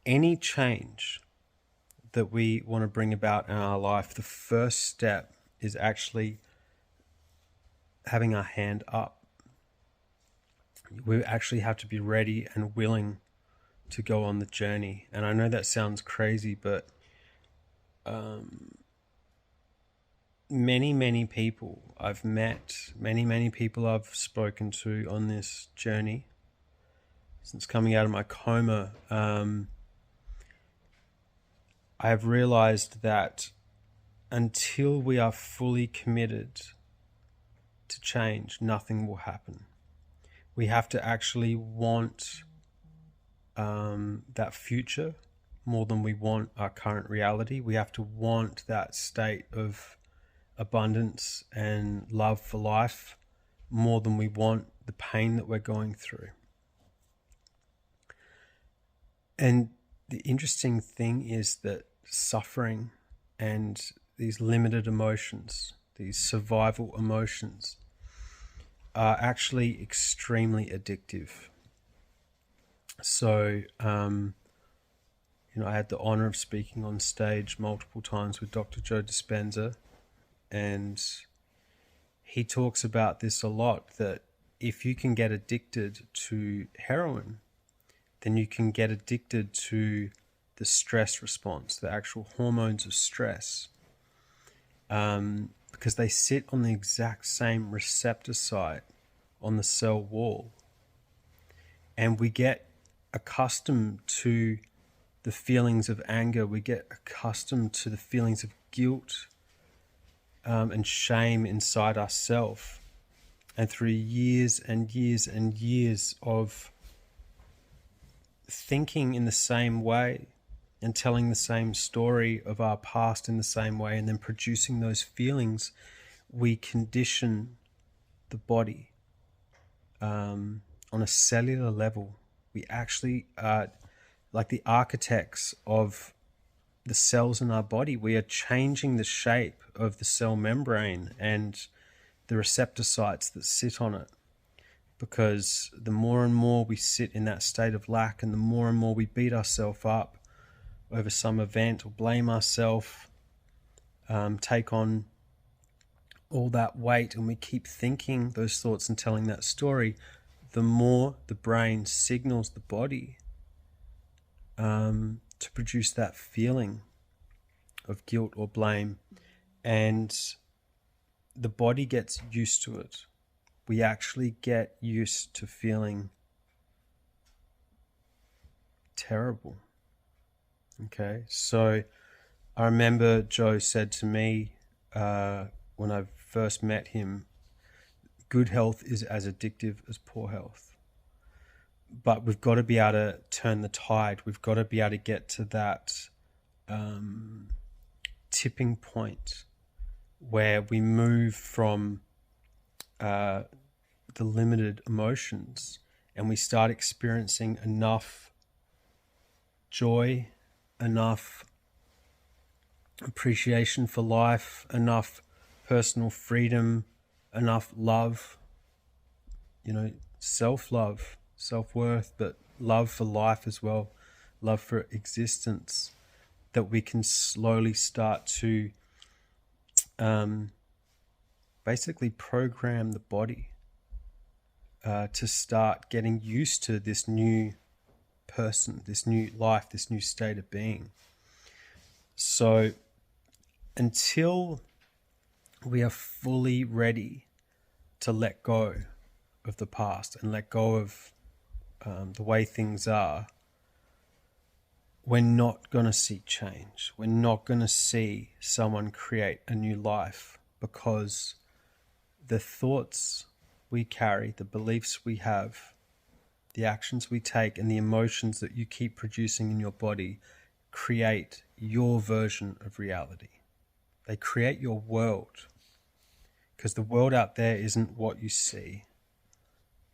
any change that we want to bring about in our life, the first step is actually having our hand up. We actually have to be ready and willing to go on the journey. And I know that sounds crazy, but many people I've met, many people I've spoken to on this journey since coming out of my coma, I have realized that until we are fully committed to change, nothing will happen. We have to actually want that future more than we want our current reality. We have to want that state of abundance and love for life more than we want the pain that we're going through. And the interesting thing is that suffering and these limited emotions, these survival emotions, are actually extremely addictive. So, I had the honor of speaking on stage multiple times with Dr. Joe Dispenza, and he talks about this a lot, that if you can get addicted to heroin, then you can get addicted to the stress response, the actual hormones of stress, because they sit on the exact same receptor site on the cell wall. And we get accustomed to the feelings of anger, we get accustomed to the feelings of guilt and shame inside ourselves. And through years and years and years of thinking in the same way and telling the same story of our past in the same way, and then producing those feelings, we condition the body on a cellular level. We actually are like the architects of the cells in our body. We are changing the shape of the cell membrane and the receptor sites that sit on it, because the more and more we sit in that state of lack, and the more and more we beat ourselves up over some event or blame ourselves, take on all that weight, and we keep thinking those thoughts and telling that story, the more the brain signals the body to produce that feeling of guilt or blame, and the body gets used to it. We actually get used to feeling terrible. Okay, so I remember Joe said to me when I first met him, good health is as addictive as poor health. But we've got to be able to turn the tide. We've got to be able to get to that tipping point where we move from the limited emotions and we start experiencing enough joy, enough appreciation for life, enough personal freedom, enough love, self-love, self-worth, but love for life as well, love for existence, that we can slowly start to basically program the body to start getting used to this new person, this new life, this new state of being. So until we are fully ready to let go of the past and let go of the way things are, we're not going to see change. We're not going to see someone create a new life, because the thoughts we carry, the beliefs we have, the actions we take, and the emotions that you keep producing in your body create your version of reality. They create your world, because the world out there isn't what you see.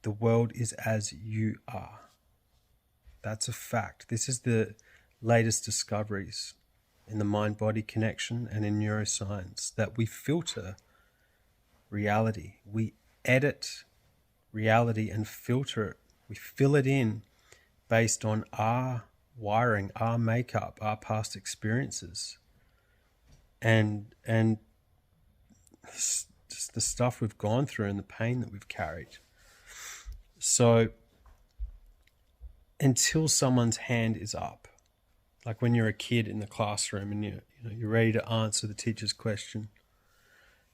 The world is as you are. That's a fact. This is the latest discoveries in the mind-body connection and in neuroscience, that we filter reality. We edit reality and filter it. We fill it in based on our wiring, our makeup, our past experiences, and just the stuff we've gone through and the pain that we've carried. So until someone's hand is up, like when you're a kid in the classroom and you're ready to answer the teacher's question,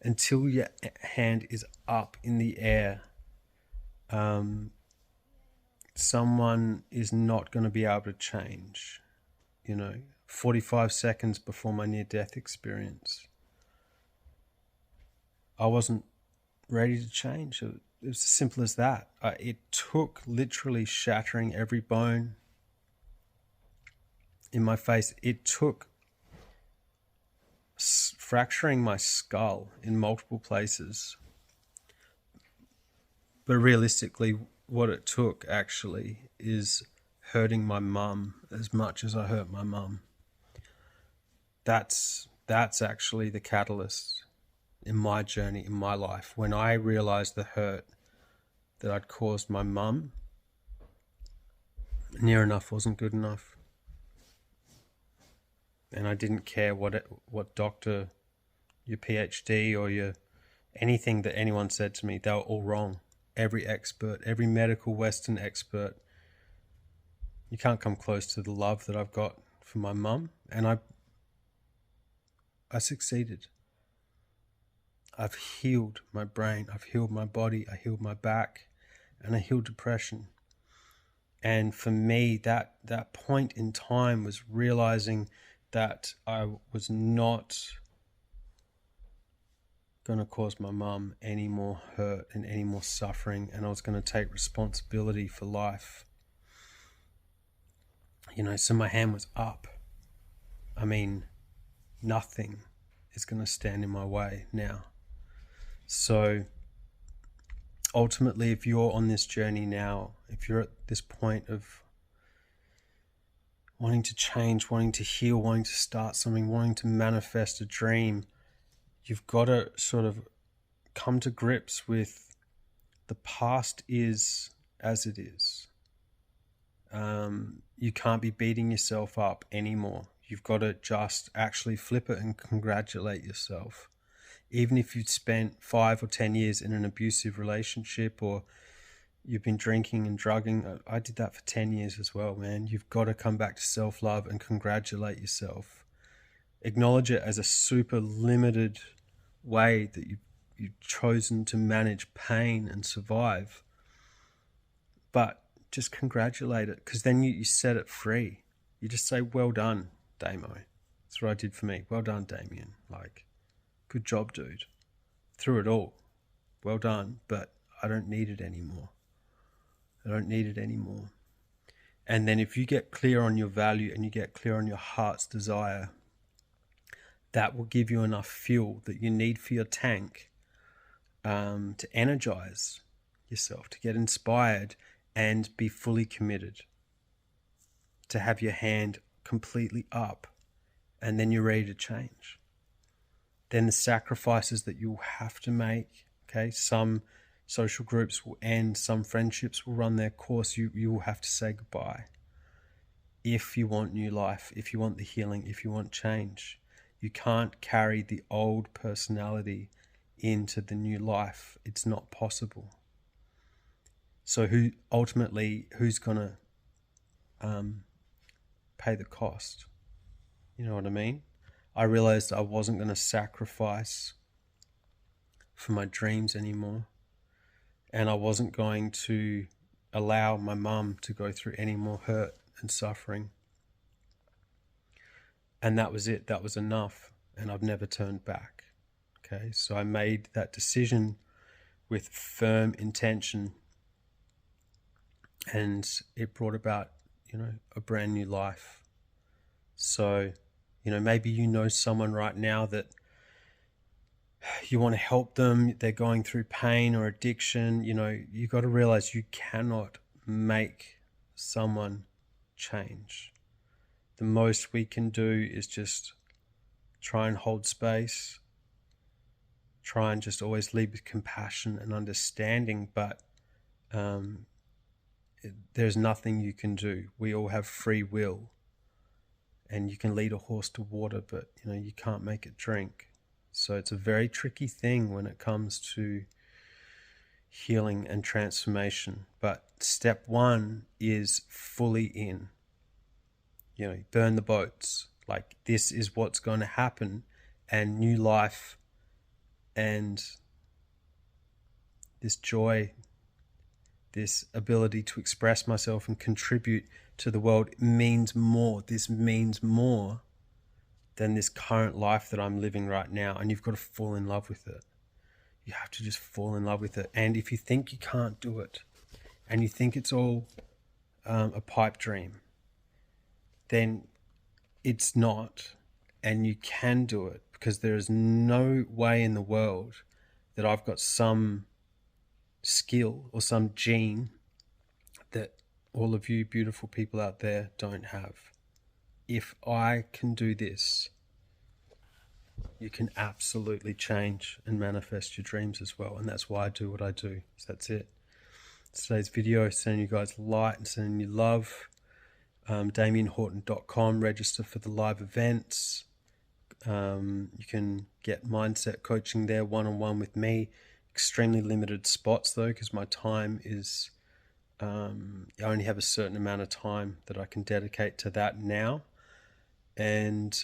until your hand is up in the air, someone is not going to be able to change. 45 seconds before my near-death experience, I wasn't ready to change. It was as simple as that. It took literally shattering every bone in my face. It took fracturing my skull in multiple places. But realistically, what it took actually is hurting my mum as much as I hurt my mum. That's actually the catalyst in my journey, in my life. When I realized the hurt that I'd caused my mum, near enough wasn't good enough. And I didn't care what doctor, your PhD or your anything that anyone said to me. They were all wrong. Every expert, every medical Western expert, you can't come close to the love that I've got for my mum. And I succeeded. I've healed my brain, I've healed my body, I healed my back, and I healed depression. And for me, that point in time was realizing that I was not going to cause my mum any more hurt and any more suffering, and I was going to take responsibility for life. So my hand was up. I mean, nothing is going to stand in my way now. So ultimately, if you're on this journey now, if you're at this point of wanting to change, wanting to heal, wanting to start something, wanting to manifest a dream, you've got to sort of come to grips with the past is as it is. You can't be beating yourself up anymore. You've got to just actually flip it and congratulate yourself. Even if you'd spent 5 or 10 years in an abusive relationship, or you've been drinking and drugging. I did that for 10 years as well, man. You've got to come back to self-love and congratulate yourself. Acknowledge it as a super limited way that you've chosen to manage pain and survive. But just congratulate it, because then you set it free. You just say, well done, Damo. That's what I did for me. Well done, Damien. Good job, dude. Through it all. Well done, but I don't need it anymore. I don't need it anymore. And then if you get clear on your value and you get clear on your heart's desire, that will give you enough fuel that you need for your tank to energize yourself, to get inspired and be fully committed, to have your hand completely up, and then you're ready to change. Then the sacrifices that you'll have to make, okay, some social groups will end, some friendships will run their course, you will have to say goodbye. If you want new life, if you want the healing, if you want change, you can't carry the old personality into the new life. It's not possible. So who's going to pay the cost? You know what I mean? I realized I wasn't going to sacrifice for my dreams anymore. And I wasn't going to allow my mum to go through any more hurt and suffering. And that was it. That was enough. And I've never turned back. Okay, so I made that decision with firm intention. And it brought about, a brand new life. So, maybe someone right now that you want to help them, they're going through pain or addiction. You got to realize you cannot make someone change. The most we can do is just try and hold space, try and just always lead with compassion and understanding, but there's nothing you can do. We all have free will. And you can lead a horse to water, but you can't make it drink. So it's a very tricky thing when it comes to healing and transformation. But step one is fully in. Burn the boats. Like, this is what's going to happen, and new life and this joy, this ability to express myself and contribute to the world means more. This means more than this current life that I'm living right now. And you've got to fall in love with it. You have to just fall in love with it. And if you think you can't do it, and you think it's all a pipe dream, then it's not. And you can do it, because there is no way in the world that I've got some skill or some gene that all of you beautiful people out there don't have. If I can do this, you can absolutely change and manifest your dreams as well. And that's why I do what I do. So that's it. Today's video, sending you guys light and sending you love. DamienHorton.com, register for the live events. You can get mindset coaching there, one-on-one with me. Extremely limited spots though, because my time is, I only have a certain amount of time that I can dedicate to that now. And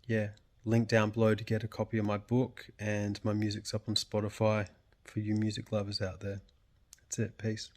yeah, link down below to get a copy of my book, and my music's up on Spotify for you music lovers out there. That's it. Peace.